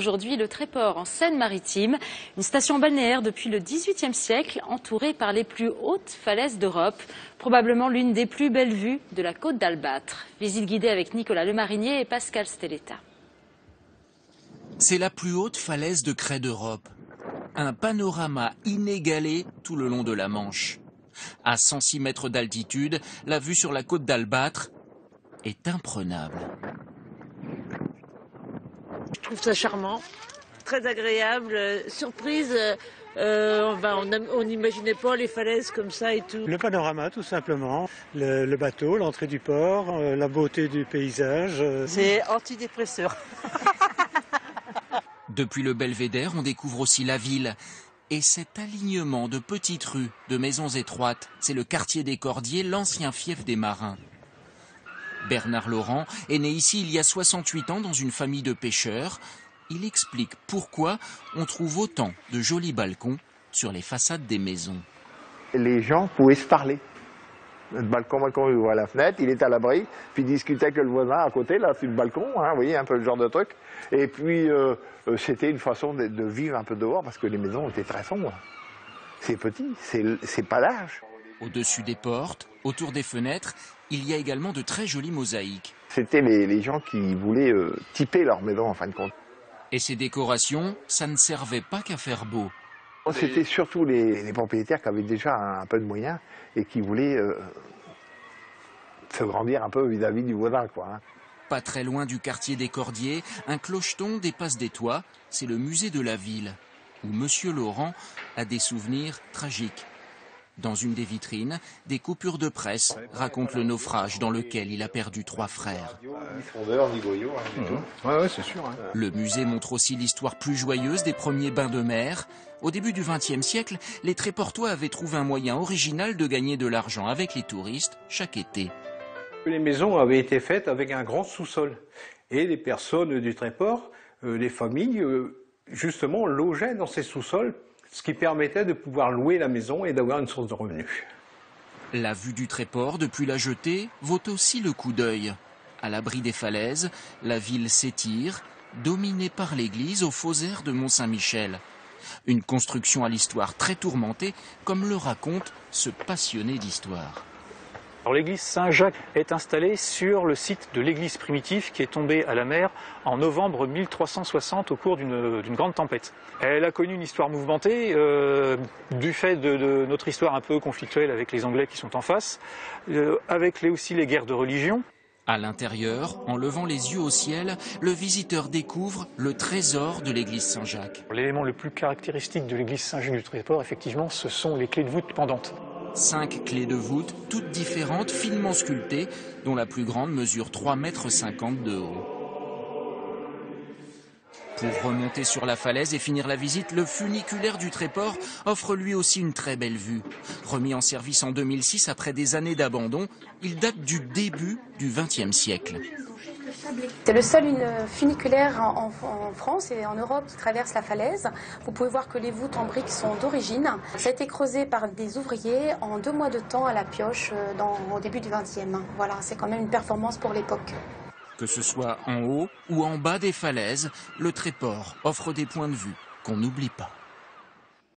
aujourd'hui le Tréport en Seine-Maritime, une station balnéaire depuis le XVIIIe siècle entourée par les plus hautes falaises d'Europe, probablement l'une des plus belles vues de la côte d'Albâtre. Visite guidée avec Nicolas Lemarinier et Pascal Stelletta. C'est la plus haute falaise de craie d'Europe. Un panorama inégalé tout le long de la Manche. À 106 mètres d'altitude, la vue sur la côte d'Albâtre est imprenable. Je trouve ça charmant, très agréable, surprise. On n'imaginait pas les falaises comme ça et tout. Le panorama, tout simplement. Le bateau, l'entrée du port, la beauté du paysage. C'est antidépresseur. Depuis le belvédère, on découvre aussi la ville. Et cet alignement de petites rues, de maisons étroites, c'est le quartier des Cordiers, l'ancien fief des marins. Bernard Laurent est né ici il y a 68 ans dans une famille de pêcheurs. Il explique pourquoi on trouve autant de jolis balcons sur les façades des maisons. Les gens pouvaient se parler. Le balcon, il ouvre la fenêtre, il est à l'abri, puis il discutait avec le voisin à côté, là, sur le balcon, hein, vous voyez, un peu le genre de truc. Et puis, c'était une façon de vivre un peu dehors, parce que les maisons étaient très sombres. C'est petit, c'est pas large. Au-dessus des portes, autour des fenêtres, il y a également de très jolies mosaïques. C'était les gens qui voulaient typer leur maison, en fin de compte. Et ces décorations, ça ne servait pas qu'à faire beau. C'était surtout les propriétaires qui avaient déjà un peu de moyens et qui voulaient se grandir un peu vis-à-vis du voisin, quoi, hein. Pas très loin du quartier des Cordiers, un clocheton dépasse des toits. C'est le musée de la ville, où Monsieur Laurent a des souvenirs tragiques. Dans une des vitrines, des coupures de presse racontent le naufrage dans lequel il a perdu 3 frères. Ouais, c'est sûr. Hein. Le musée montre aussi l'histoire plus joyeuse des premiers bains de mer. Au début du XXe siècle, les Tréportois avaient trouvé un moyen original de gagner de l'argent avec les touristes chaque été. Les maisons avaient été faites avec un grand sous-sol. Et les personnes du Tréport, les familles, justement, logeaient dans ces sous-sols, ce qui permettait de pouvoir louer la maison et d'avoir une source de revenus. La vue du Tréport depuis la jetée vaut aussi le coup d'œil. À l'abri des falaises, la ville s'étire, dominée par l'église au faux air de Mont-Saint-Michel. Une construction à l'histoire très tourmentée, comme le raconte ce passionné d'histoire. Alors l'église Saint-Jacques est installée sur le site de l'église primitive qui est tombée à la mer en novembre 1360 au cours d'une grande tempête. Elle a connu une histoire mouvementée du fait de notre histoire un peu conflictuelle avec les Anglais qui sont en face, avec aussi les guerres de religion. À l'intérieur, en levant les yeux au ciel, le visiteur découvre le trésor de l'église Saint-Jacques. L'élément le plus caractéristique de l'église Saint-Jacques du Tréport, effectivement, ce sont les clés de voûte pendantes. 5 clés de voûte, toutes différentes, finement sculptées, dont la plus grande mesure 3,50 m de haut. Pour remonter sur la falaise et finir la visite, le funiculaire du Tréport offre lui aussi une très belle vue. Remis en service en 2006 après des années d'abandon, il date du début du XXe siècle. C'est le seul funiculaire en France et en Europe qui traverse la falaise. Vous pouvez voir que les voûtes en briques sont d'origine. Ça a été creusé par des ouvriers en 2 mois de temps à la pioche au début du XXe. Voilà, c'est quand même une performance pour l'époque. Que ce soit en haut ou en bas des falaises, le Tréport offre des points de vue qu'on n'oublie pas.